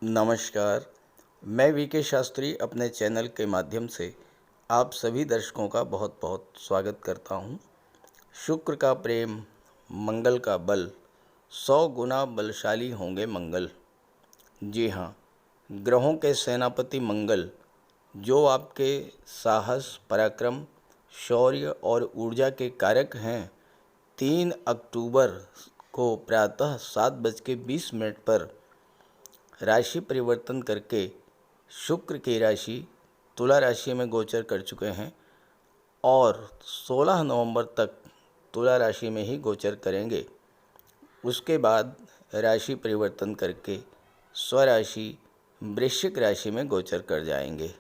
नमस्कार। मैं वीके शास्त्री अपने चैनल के माध्यम से आप सभी दर्शकों का बहुत बहुत स्वागत करता हूं। शुक्र का प्रेम, मंगल का बल, 100 गुना बलशाली होंगे मंगल। जी हाँ, ग्रहों के सेनापति मंगल, जो आपके साहस, पराक्रम, शौर्य और ऊर्जा के कारक हैं, 3 अक्टूबर को प्रातः 7:20 पर राशि परिवर्तन करके शुक्र की राशि तुला राशि में गोचर कर चुके हैं और 16 नवंबर तक तुला राशि में ही गोचर करेंगे। उसके बाद राशि परिवर्तन करके स्वराशि वृश्चिक राशि में गोचर कर जाएंगे।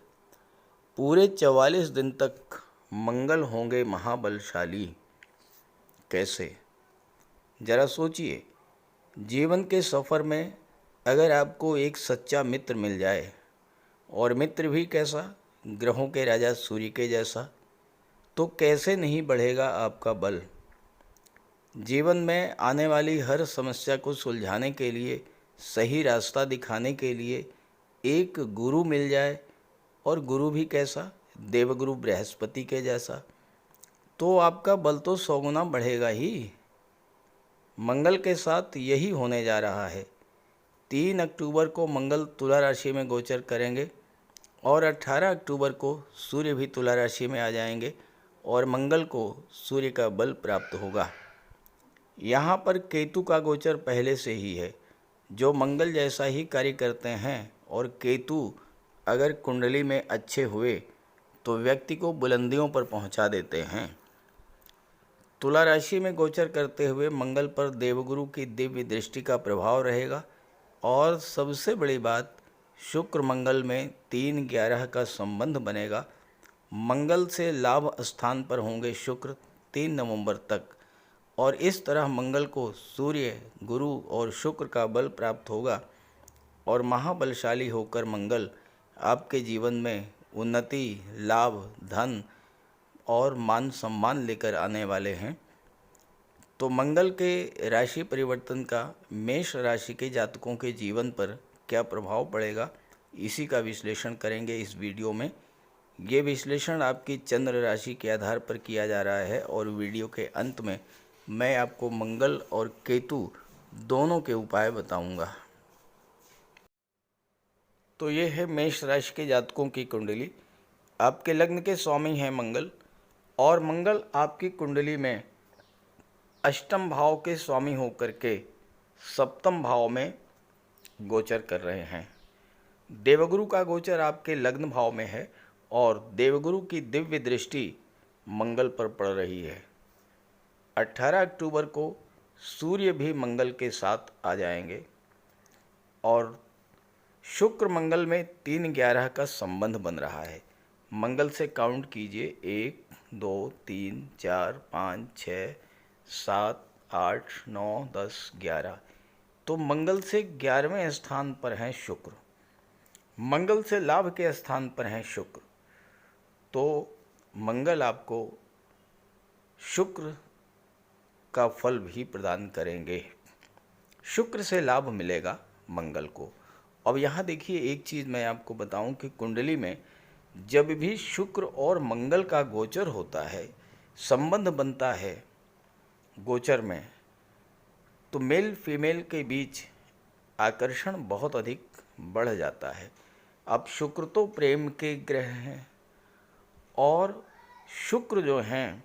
पूरे 44 दिन तक मंगल होंगे महाबलशाली। कैसे? जरा सोचिए। जीवन के सफ़र में अगर आपको एक सच्चा मित्र मिल जाए, और मित्र भी कैसा, ग्रहों के राजा सूर्य के जैसा, तो कैसे नहीं बढ़ेगा आपका बल। जीवन में आने वाली हर समस्या को सुलझाने के लिए, सही रास्ता दिखाने के लिए एक गुरु मिल जाए, और गुरु भी कैसा, देवगुरु बृहस्पति के जैसा, तो आपका बल तो 100 गुना बढ़ेगा ही। मंगल के साथ यही होने जा रहा है। 3 अक्टूबर को मंगल तुला राशि में गोचर करेंगे और 18 अक्टूबर को सूर्य भी तुला राशि में आ जाएंगे और मंगल को सूर्य का बल प्राप्त होगा। यहाँ पर केतु का गोचर पहले से ही है, जो मंगल जैसा ही कार्य करते हैं, और केतु अगर कुंडली में अच्छे हुए तो व्यक्ति को बुलंदियों पर पहुँचा देते हैं। तुला राशि में गोचर करते हुए मंगल पर देवगुरु की दिव्य दृष्टि का प्रभाव रहेगा, और सबसे बड़ी बात, शुक्र मंगल में 3-11 का संबंध बनेगा। मंगल से लाभ स्थान पर होंगे शुक्र 3 नवंबर तक, और इस तरह मंगल को सूर्य, गुरु और शुक्र का बल प्राप्त होगा, और महाबलशाली होकर मंगल आपके जीवन में उन्नति, लाभ, धन और मान सम्मान लेकर आने वाले हैं। तो मंगल के राशि परिवर्तन का मेष राशि के जातकों के जीवन पर क्या प्रभाव पड़ेगा, इसी का विश्लेषण करेंगे इस वीडियो में। ये विश्लेषण आपकी चंद्र राशि के आधार पर किया जा रहा है, और वीडियो के अंत में मैं आपको मंगल और केतु दोनों के उपाय बताऊंगा। तो ये है मेष राशि के जातकों की कुंडली। आपके लग्न के स्वामी हैं मंगल, और मंगल आपकी कुंडली में अष्टम भाव के स्वामी होकर के सप्तम भाव में गोचर कर रहे हैं। देवगुरु का गोचर आपके लग्न भाव में है, और देवगुरु की दिव्य दृष्टि मंगल पर पड़ रही है। 18 अक्टूबर को सूर्य भी मंगल के साथ आ जाएंगे, और शुक्र मंगल में 3-11 का संबंध बन रहा है। मंगल से काउंट कीजिए, 1 2 3 4 5 6 7 8 9 10 11। तो मंगल से 11वें स्थान पर हैं शुक्र, मंगल से लाभ के स्थान पर हैं शुक्र। तो मंगल आपको शुक्र का फल भी प्रदान करेंगे, शुक्र से लाभ मिलेगा मंगल को। अब यहाँ देखिए, एक चीज़ मैं आपको बताऊं कि कुंडली में जब भी शुक्र और मंगल का गोचर होता है, संबंध बनता है गोचर में, तो मेल फीमेल के बीच आकर्षण बहुत अधिक बढ़ जाता है। अब शुक्र तो प्रेम के ग्रह हैं, और शुक्र जो हैं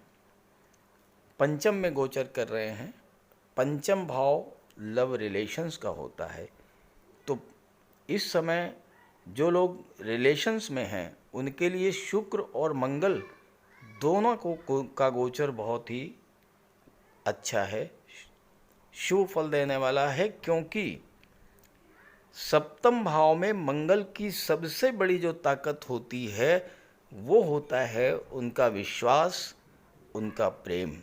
पंचम में गोचर कर रहे हैं। पंचम भाव लव रिलेशंस का होता है। तो इस समय जो लोग रिलेशंस में हैं, उनके लिए शुक्र और मंगल दोनों का गोचर बहुत ही अच्छा है, शुभ फल देने वाला है, क्योंकि सप्तम भाव में मंगल की सबसे बड़ी जो ताकत होती है, वो होता है उनका विश्वास, उनका प्रेम।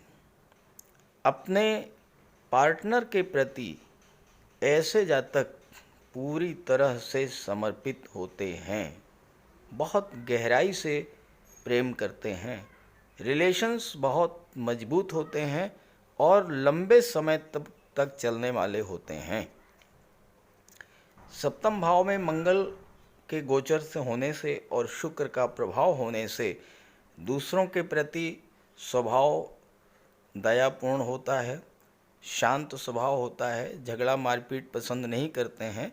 अपने पार्टनर के प्रति ऐसे जातक पूरी तरह से समर्पित होते हैं, बहुत गहराई से प्रेम करते हैं, रिलेशंस बहुत मजबूत होते हैं, और लंबे समय तक चलने वाले होते हैं। सप्तम भाव में मंगल के गोचर से होने से और शुक्र का प्रभाव होने से दूसरों के प्रति स्वभाव दयापूर्ण होता है, शांत स्वभाव होता है, झगड़ा मारपीट पसंद नहीं करते हैं,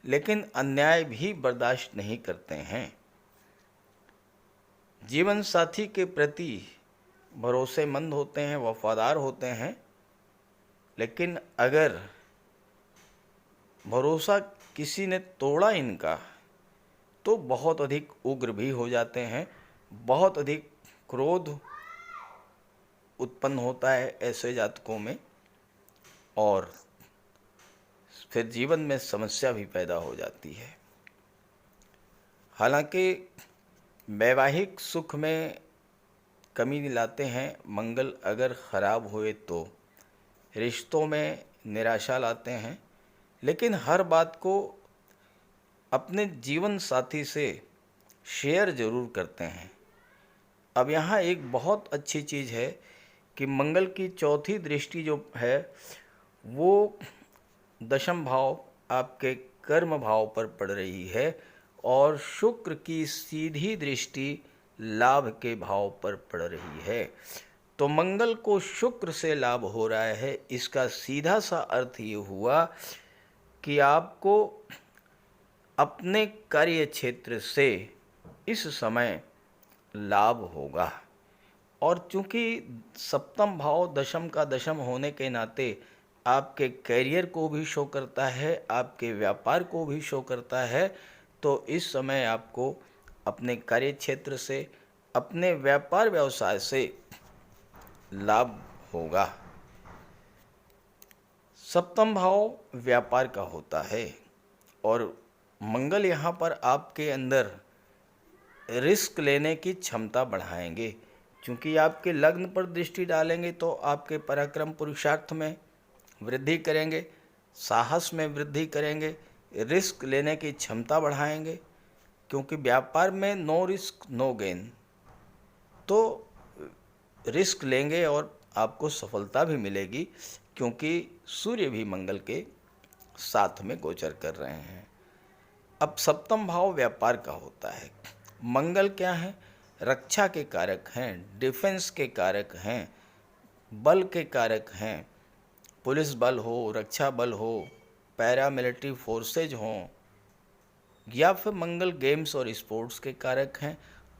लेकिन अन्याय भी बर्दाश्त नहीं करते हैं। जीवन साथी के प्रति भरोसेमंद होते हैं, वफादार होते हैं, लेकिन अगर भरोसा किसी ने तोड़ा इनका तो बहुत अधिक उग्र भी हो जाते हैं, बहुत अधिक क्रोध उत्पन्न होता है ऐसे जातकों में, और फिर जीवन में समस्या भी पैदा हो जाती है। हालांकि वैवाहिक सुख में कमी लाते हैं मंगल अगर खराब हुए तो, रिश्तों में निराशा लाते हैं, लेकिन हर बात को अपने जीवन साथी से शेयर जरूर करते हैं। अब यहाँ एक बहुत अच्छी चीज़ है कि मंगल की चौथी दृष्टि जो है वो दशम भाव आपके कर्म भाव पर पड़ रही है, और शुक्र की सीधी दृष्टि लाभ के भाव पर पड़ रही है। तो मंगल को शुक्र से लाभ हो रहा है, इसका सीधा सा अर्थ ये हुआ कि आपको अपने कार्य क्षेत्र से इस समय लाभ होगा। और चूंकि सप्तम भाव दशम का दशम होने के नाते आपके कैरियर को भी शो करता है, आपके व्यापार को भी शो करता है, तो इस समय आपको अपने कार्य क्षेत्र से, अपने व्यापार व्यवसाय से लाभ होगा। सप्तम भाव व्यापार का होता है और मंगल यहाँ पर आपके अंदर रिस्क लेने की क्षमता बढ़ाएंगे, क्योंकि आपके लग्न पर दृष्टि डालेंगे तो आपके पराक्रम पुरुषार्थ में वृद्धि करेंगे, साहस में वृद्धि करेंगे, रिस्क लेने की क्षमता बढ़ाएंगे, क्योंकि व्यापार में नो रिस्क नो गेन, तो रिस्क लेंगे और आपको सफलता भी मिलेगी, क्योंकि सूर्य भी मंगल के साथ में गोचर कर रहे हैं। अब सप्तम भाव व्यापार का होता है। मंगल क्या है? रक्षा के कारक हैं, डिफेंस के कारक हैं, बल के कारक हैं। पुलिस बल हो, रक्षा बल हो, पैरामिलिट्री फोर्सेज हों, या फिर मंगल गेम्स और स्पोर्ट्स के कारक हैं,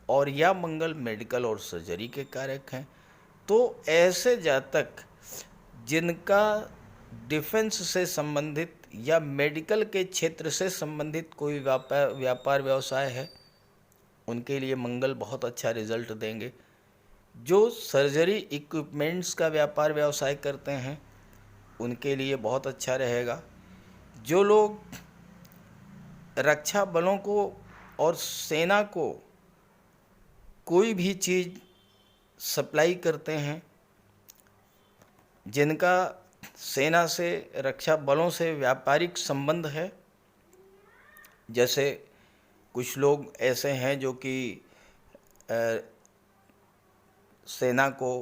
और या मंगल मेडिकल और सर्जरी के कारक हैं। तो ऐसे जातक जिनका डिफेंस से संबंधित या मेडिकल के क्षेत्र से संबंधित कोई व्यापार व्यवसाय है, उनके लिए मंगल बहुत अच्छा रिजल्ट देंगे। जो सर्जरी इक्विपमेंट्स का व्यापार व्यवसाय करते हैं उनके लिए बहुत अच्छा रहेगा। जो लोग रक्षा बलों को और सेना को कोई भी चीज़ सप्लाई करते हैं, जिनका सेना से, रक्षा बलों से व्यापारिक संबंध है, जैसे कुछ लोग ऐसे हैं जो कि सेना को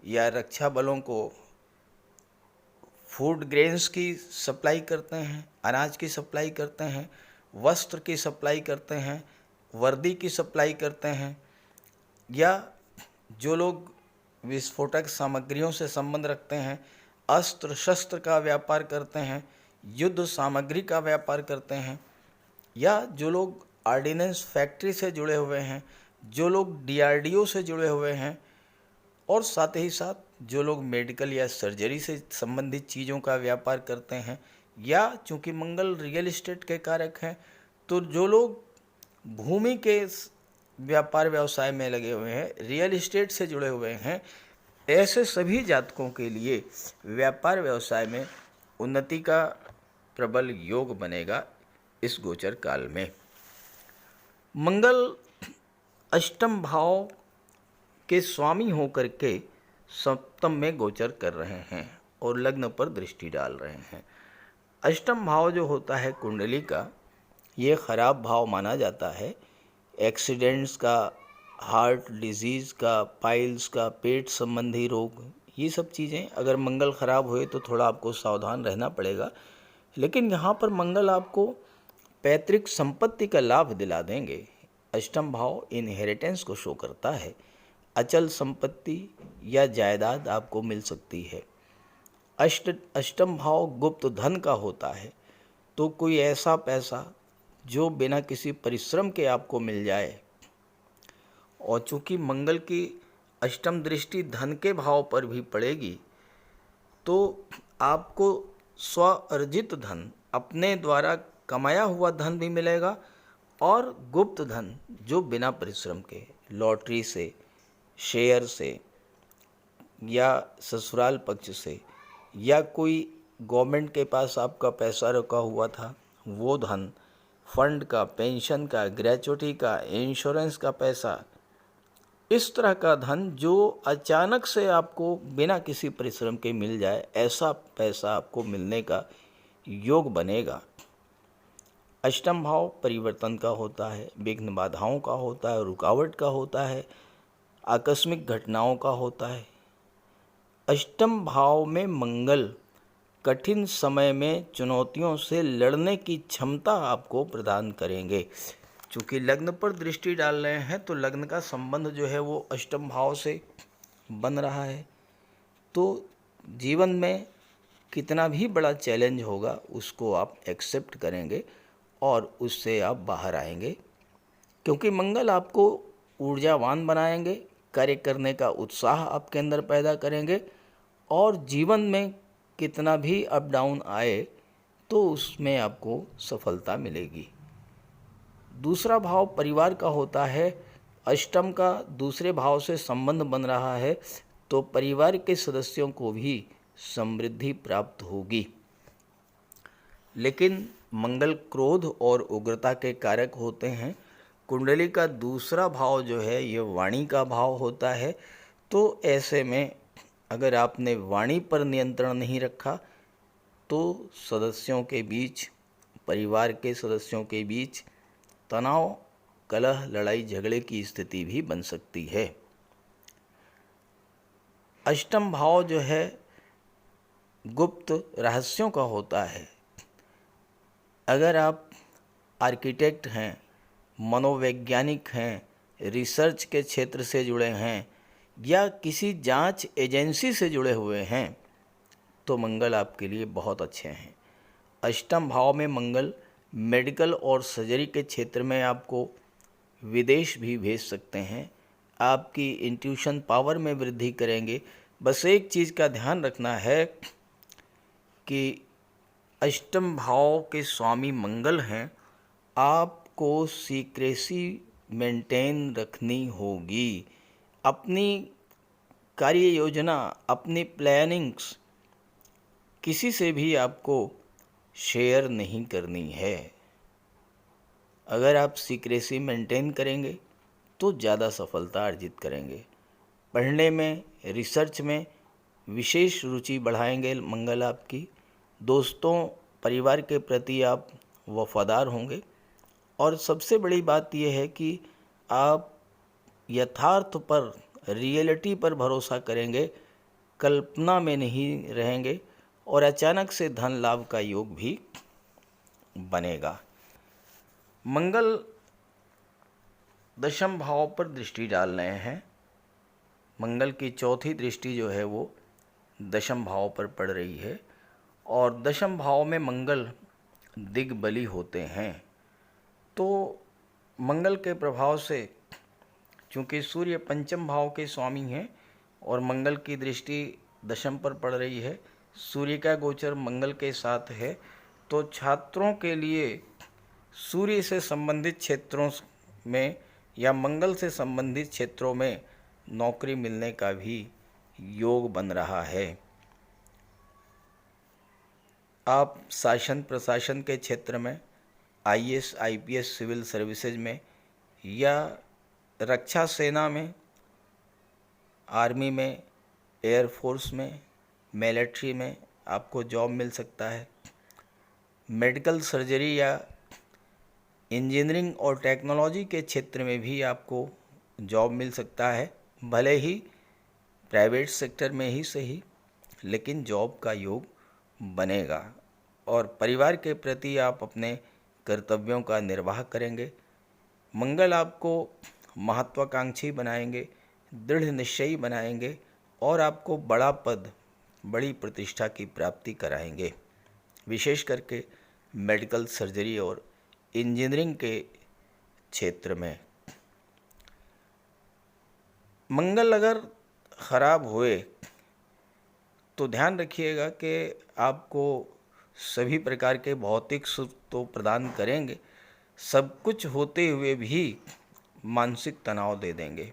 या रक्षा बलों को फूड ग्रेन्स की सप्लाई करते हैं, अनाज की सप्लाई करते हैं, वस्त्र की सप्लाई करते हैं, वर्दी की सप्लाई करते हैं, या जो लोग विस्फोटक सामग्रियों से संबंध रखते हैं, अस्त्र शस्त्र का व्यापार करते हैं, युद्ध सामग्री का व्यापार करते हैं, या जो लोग ऑर्डिनेंस फैक्ट्री से जुड़े हुए हैं, जो लोग DRDO से जुड़े हुए हैं, और साथ ही साथ जो लोग मेडिकल या सर्जरी से संबंधित चीज़ों का व्यापार करते हैं, या चूँकि मंगल रियल एस्टेट के कारक हैं, तो जो लोग भूमि के व्यापार व्यवसाय में लगे हुए हैं, रियल एस्टेट से जुड़े हुए हैं, ऐसे सभी जातकों के लिए व्यापार व्यवसाय में उन्नति का प्रबल योग बनेगा इस गोचर काल में। मंगल अष्टम भाव के स्वामी होकर के सप्तम में गोचर कर रहे हैं और लग्न पर दृष्टि डाल रहे हैं। अष्टम भाव जो होता है कुंडली का, ये खराब भाव माना जाता है। एक्सीडेंट्स का, हार्ट डिजीज़ का, पाइल्स का, पेट संबंधी रोग, ये सब चीज़ें अगर मंगल खराब हुए तो थोड़ा आपको सावधान रहना पड़ेगा। लेकिन यहाँ पर मंगल आपको पैतृक संपत्ति का लाभ दिला देंगे। अष्टम भाव इनहेरिटेंस को शो करता है। अचल संपत्ति या जायदाद आपको मिल सकती है। अष्टम भाव गुप्त धन का होता है, तो कोई ऐसा पैसा जो बिना किसी परिश्रम के आपको मिल जाए। और चूंकि मंगल की अष्टम दृष्टि धन के भाव पर भी पड़ेगी, तो आपको स्व अर्जित धन, अपने द्वारा कमाया हुआ धन भी मिलेगा और गुप्त धन जो बिना परिश्रम के, लॉटरी से, शेयर से या ससुराल पक्ष से, या कोई गवर्नमेंट के पास आपका पैसा रखा हुआ था वो धन, फंड का, पेंशन का, ग्रेचुटी का, इंश्योरेंस का पैसा, इस तरह का धन जो अचानक से आपको बिना किसी परिश्रम के मिल जाए, ऐसा पैसा आपको मिलने का योग बनेगा। अष्टम भाव परिवर्तन का होता है, विघ्न बाधाओं का होता है, रुकावट का होता है, आकस्मिक घटनाओं का होता है। अष्टम भाव में मंगल कठिन समय में चुनौतियों से लड़ने की क्षमता आपको प्रदान करेंगे। चूँकि लग्न पर दृष्टि डाल रहे हैं तो लग्न का संबंध जो है वो अष्टम भाव से बन रहा है, तो जीवन में कितना भी बड़ा चैलेंज होगा उसको आप एक्सेप्ट करेंगे और उससे आप बाहर आएंगे, क्योंकि मंगल आपको ऊर्जावान बनाएंगे, कार्य करने का उत्साह आपके अंदर पैदा करेंगे और जीवन में कितना भी अप डाउन आए तो उसमें आपको सफलता मिलेगी। दूसरा भाव परिवार का होता है। अष्टम का दूसरे भाव से संबंध बन रहा है, तो परिवार के सदस्यों को भी समृद्धि प्राप्त होगी। लेकिन मंगल क्रोध और उग्रता के कारक होते हैं। कुंडली का दूसरा भाव जो है ये वाणी का भाव होता है, तो ऐसे में अगर आपने वाणी पर नियंत्रण नहीं रखा तो सदस्यों के बीच, परिवार के सदस्यों के बीच तनाव, कलह, लड़ाई झगड़े की स्थिति भी बन सकती है। अष्टम भाव जो है गुप्त रहस्यों का होता है। अगर आप आर्किटेक्ट हैं, मनोवैज्ञानिक हैं, रिसर्च के क्षेत्र से जुड़े हैं या किसी जांच एजेंसी से जुड़े हुए हैं तो मंगल आपके लिए बहुत अच्छे हैं। अष्टम भाव में मंगल मेडिकल और सर्जरी के क्षेत्र में आपको विदेश भी भेज सकते हैं, आपकी इंट्यूशन पावर में वृद्धि करेंगे। बस एक चीज़ का ध्यान रखना है कि अष्टम भाव के स्वामी मंगल हैं, आपको सीक्रेसी मेंटेन रखनी होगी। अपनी कार्य योजना, अपनी प्लानिंग्स किसी से भी आपको शेयर नहीं करनी है। अगर आप सीक्रेसी मेंटेन करेंगे तो ज़्यादा सफलता अर्जित करेंगे। पढ़ने में, रिसर्च में विशेष रुचि बढ़ाएंगे मंगल आपकी। दोस्तों, परिवार के प्रति आप वफादार होंगे और सबसे बड़ी बात यह है कि आप यथार्थ पर, रियलिटी पर भरोसा करेंगे, कल्पना में नहीं रहेंगे और अचानक से धन लाभ का योग भी बनेगा। मंगल दशम भाव पर दृष्टि डाल रहे हैं। मंगल की चौथी दृष्टि जो है वो दशम भाव पर पड़ रही है और दशम भाव में मंगल दिग्बली होते हैं। तो मंगल के प्रभाव से, चूँकि सूर्य पंचम भाव के स्वामी हैं और मंगल की दृष्टि दशम पर पड़ रही है, सूर्य का गोचर मंगल के साथ है, तो छात्रों के लिए सूर्य से संबंधित क्षेत्रों में या मंगल से संबंधित क्षेत्रों में नौकरी मिलने का भी योग बन रहा है। आप शासन प्रशासन के क्षेत्र में, आईएएस, आईपीएस, सिविल सर्विसेज में या रक्षा सेना में, आर्मी में, एयरफोर्स में, मिलिट्री में आपको जॉब मिल सकता है। मेडिकल सर्जरी या इंजीनियरिंग और टेक्नोलॉजी के क्षेत्र में भी आपको जॉब मिल सकता है, भले ही प्राइवेट सेक्टर में ही सही, लेकिन जॉब का योग बनेगा। और परिवार के प्रति आप अपने कर्तव्यों का निर्वाह करेंगे। मंगल आपको महत्वाकांक्षी बनाएंगे, दृढ़ निश्चयी बनाएंगे और आपको बड़ा पद, बड़ी प्रतिष्ठा की प्राप्ति कराएंगे। विशेष करके मेडिकल, सर्जरी और इंजीनियरिंग के क्षेत्र में मंगल अगर खराब हुए तो ध्यान रखिएगा कि आपको सभी प्रकार के भौतिक सुख तो प्रदान करेंगे, सब कुछ होते हुए भी मानसिक तनाव दे देंगे।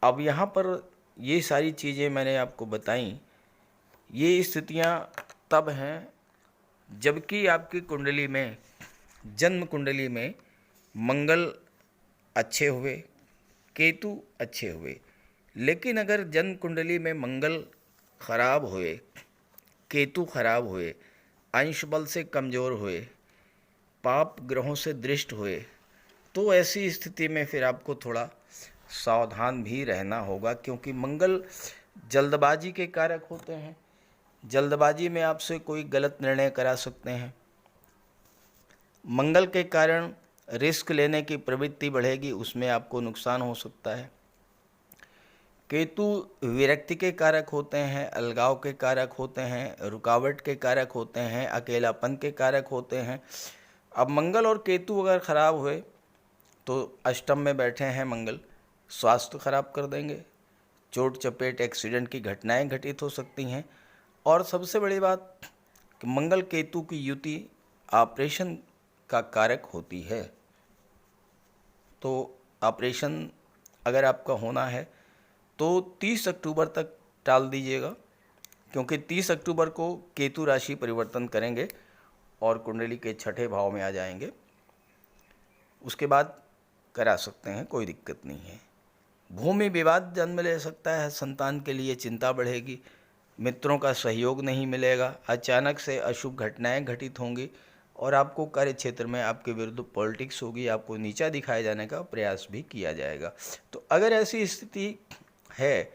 अब यहाँ पर ये सारी चीज़ें मैंने आपको बताई, ये स्थितियाँ तब हैं जबकि आपकी कुंडली में, जन्म कुंडली में मंगल अच्छे हुए, केतु अच्छे हुए। लेकिन अगर जन्म कुंडली में मंगल खराब हुए, केतु खराब हुए, अंश बल से कमज़ोर हुए, पाप ग्रहों से दृष्ट हुए, तो ऐसी स्थिति में फिर आपको थोड़ा सावधान भी रहना होगा, क्योंकि मंगल जल्दबाजी के कारक होते हैं। जल्दबाजी में आपसे कोई गलत निर्णय करा सकते हैं। मंगल के कारण रिस्क लेने की प्रवृत्ति बढ़ेगी, उसमें आपको नुकसान हो सकता है। केतु विरक्ति के कारक होते हैं, अलगाव के कारक होते हैं, रुकावट के कारक होते हैं, अकेलापन के कारक होते हैं। अब मंगल और केतु अगर खराब हुए तो अष्टम में बैठे हैं मंगल, स्वास्थ्य खराब कर देंगे, चोट चपेट एक्सीडेंट की घटनाएं घटित हो सकती हैं। और सबसे बड़ी बात कि मंगल केतु की युति ऑपरेशन का कारक होती है। तो ऑपरेशन अगर आपका होना है तो 30 अक्टूबर तक टाल दीजिएगा, क्योंकि 30 अक्टूबर को केतु राशि परिवर्तन करेंगे और कुंडली के छठे भाव में आ जाएंगे। उसके बाद करा सकते हैं, कोई दिक्कत नहीं है। भूमि विवाद जन्म ले सकता है, संतान के लिए चिंता बढ़ेगी, मित्रों का सहयोग नहीं मिलेगा, अचानक से अशुभ घटनाएं घटित होंगी और आपको कार्य क्षेत्र में आपके विरुद्ध पॉलिटिक्स होगी, आपको नीचा दिखाए जाने का प्रयास भी किया जाएगा। तो अगर ऐसी स्थिति है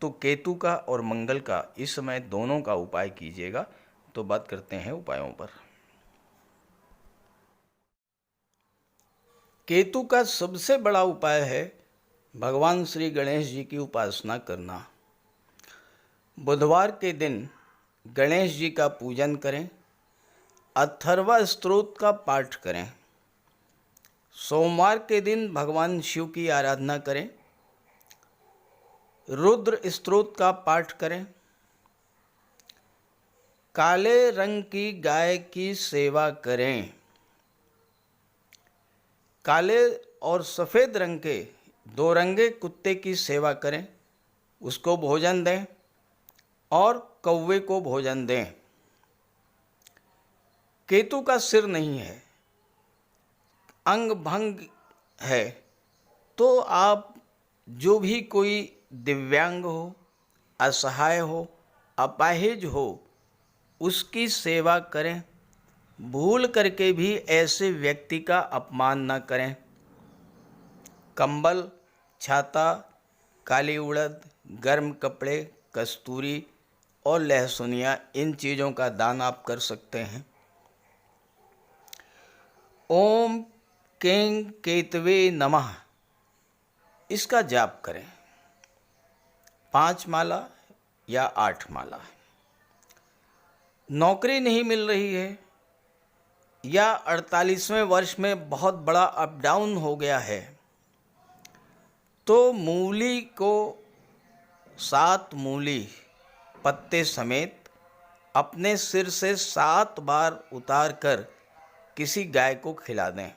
तो केतु का और मंगल का इस समय दोनों का उपाय कीजिएगा। तो बात करते हैं उपायों पर। केतु का सबसे बड़ा उपाय है भगवान श्री गणेश जी की उपासना करना। बुधवार के दिन गणेश जी का पूजन करें, अथर्वा स्तोत्र का पाठ करें। सोमवार के दिन भगवान शिव की आराधना करें, रुद्र स्तोत्र का पाठ करें। काले रंग की गाय की सेवा करें। काले और सफ़ेद रंग के दो रंगे कुत्ते की सेवा करें, उसको भोजन दें और कौवे को भोजन दें। केतु का सिर नहीं है, अंग भंग है, तो आप जो भी कोई दिव्यांग हो, असहाय हो, अपाहिज हो, उसकी सेवा करें। भूल करके भी ऐसे व्यक्ति का अपमान न करें। कंबल, छाता, काली उड़द, गर्म कपड़े, कस्तूरी और लहसुनिया, इन चीज़ों का दान आप कर सकते हैं। ओम कें केतवे नमः, इसका जाप करें 5 माला या 8 माला। नौकरी नहीं मिल रही है या 48वें वर्ष में बहुत बड़ा अप डाउन हो गया है, तो मूली को 7 मूली पत्ते समेत अपने सिर से 7 बार उतार कर किसी गाय को खिला दें।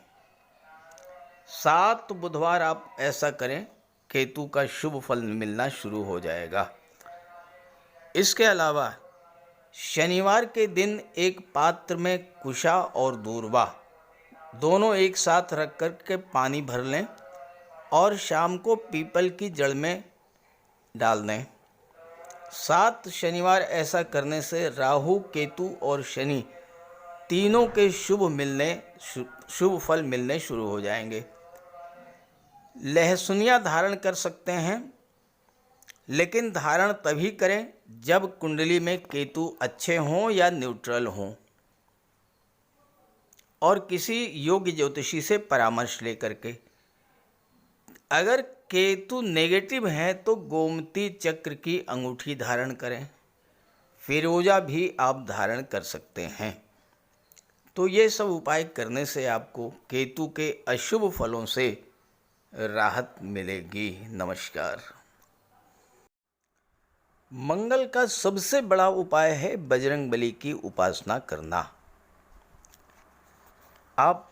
7 बुधवार आप ऐसा करें, केतु का शुभ फल मिलना शुरू हो जाएगा। इसके अलावा शनिवार के दिन एक पात्र में कुशा और दूर्वा दोनों एक साथ रख कर के पानी भर लें और शाम को पीपल की जड़ में डाल दें। 7 शनिवार ऐसा करने से राहु, केतु और शनि तीनों के शुभ फल मिलने शुरू हो जाएंगे। लहसुनिया धारण कर सकते हैं, लेकिन धारण तभी करें जब कुंडली में केतु अच्छे हों या न्यूट्रल हों। और किसी योग्य ज्योतिषी से परामर्श लेकर के। अगर केतु नेगेटिव हैं तो गोमती चक्र की अंगूठी धारण करें, फिरोजा भी आप धारण कर सकते हैं। तो ये सब उपाय करने से आपको केतु के अशुभ फलों से राहत मिलेगी। नमस्कार। मंगल का सबसे बड़ा उपाय है बजरंगबली की उपासना करना। आप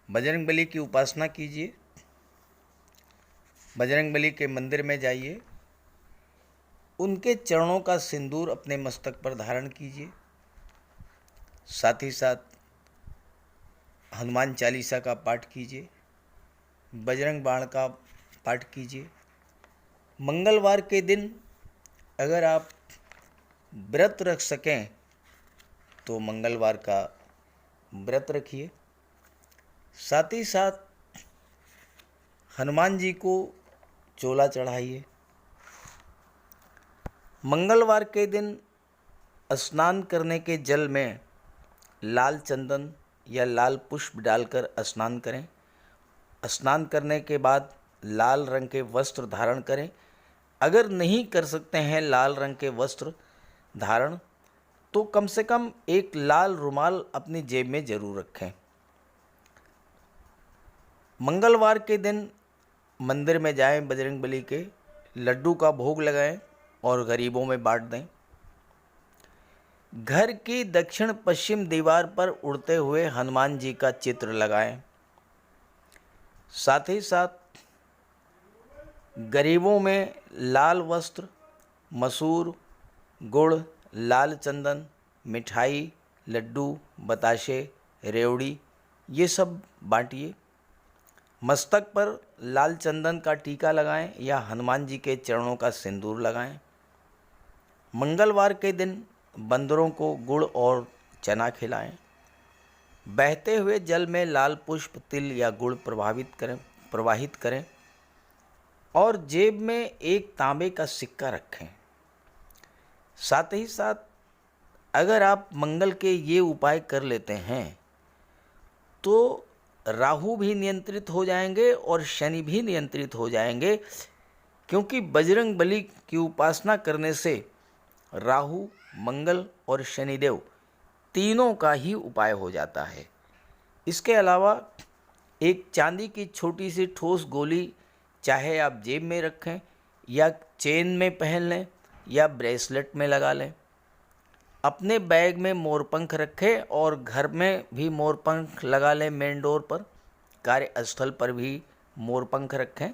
बजरंगबली की उपासना कीजिए, बजरंगबली के मंदिर में जाइए, उनके चरणों का सिंदूर अपने मस्तक पर धारण कीजिए, साथ ही साथ हनुमान चालीसा का पाठ कीजिए, बजरंग बाण का पाठ कीजिए। मंगलवार के दिन अगर आप व्रत रख सकें तो मंगलवार का व्रत रखिए। साथ ही साथ हनुमान जी को चोला चढ़ाइए। मंगलवार के दिन स्नान करने के जल में लाल चंदन या लाल पुष्प डालकर स्नान करें। स्नान करने के बाद लाल रंग के वस्त्र धारण करें। अगर नहीं कर सकते हैं लाल रंग के वस्त्र धारण, तो कम से कम एक लाल रुमाल अपनी जेब में जरूर रखें। मंगलवार के दिन मंदिर में जाएं, बजरंगबली के लड्डू का भोग लगाएं और गरीबों में बांट दें। घर की दक्षिण पश्चिम दीवार पर उड़ते हुए हनुमान जी का चित्र लगाएं। साथ ही साथ गरीबों में लाल वस्त्र, मसूर, गुड़, लाल चंदन, मिठाई, लड्डू, बताशे, रेवड़ी ये सब बांटिए। मस्तक पर लाल चंदन का टीका लगाएं या हनुमान जी के चरणों का सिंदूर लगाएं। मंगलवार के दिन बंदरों को गुड़ और चना खिलाएं। बहते हुए जल में लाल पुष्प, तिल या गुड़ प्रवाहित करें और जेब में एक तांबे का सिक्का रखें। साथ ही साथ अगर आप मंगल के ये उपाय कर लेते हैं तो राहु भी नियंत्रित हो जाएंगे और शनि भी नियंत्रित हो जाएंगे, क्योंकि बजरंगबली की उपासना करने से राहु, मंगल और शनिदेव तीनों का ही उपाय हो जाता है। इसके अलावा एक चांदी की छोटी सी ठोस गोली चाहे आप जेब में रखें या चेन में पहन लें या ब्रेसलेट में लगा लें। अपने बैग में मोरपंख रखें और घर में भी मोरपंख लगा लें। मेन डोर पर, कार्यस्थल पर भी मोरपंख रखें,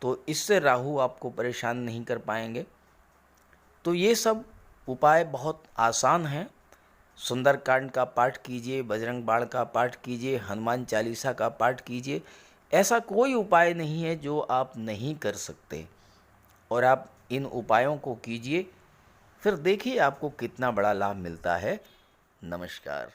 तो इससे राहु आपको परेशान नहीं कर पाएंगे। तो ये सब उपाय बहुत आसान हैं। सुंदरकांड का पाठ कीजिए, बजरंग बाण का पाठ कीजिए, हनुमान चालीसा का पाठ कीजिए। ऐसा कोई उपाय नहीं है जो आप नहीं कर सकते, और आप इन उपायों को कीजिए, फिर देखिए आपको कितना बड़ा लाभ मिलता है। नमस्कार।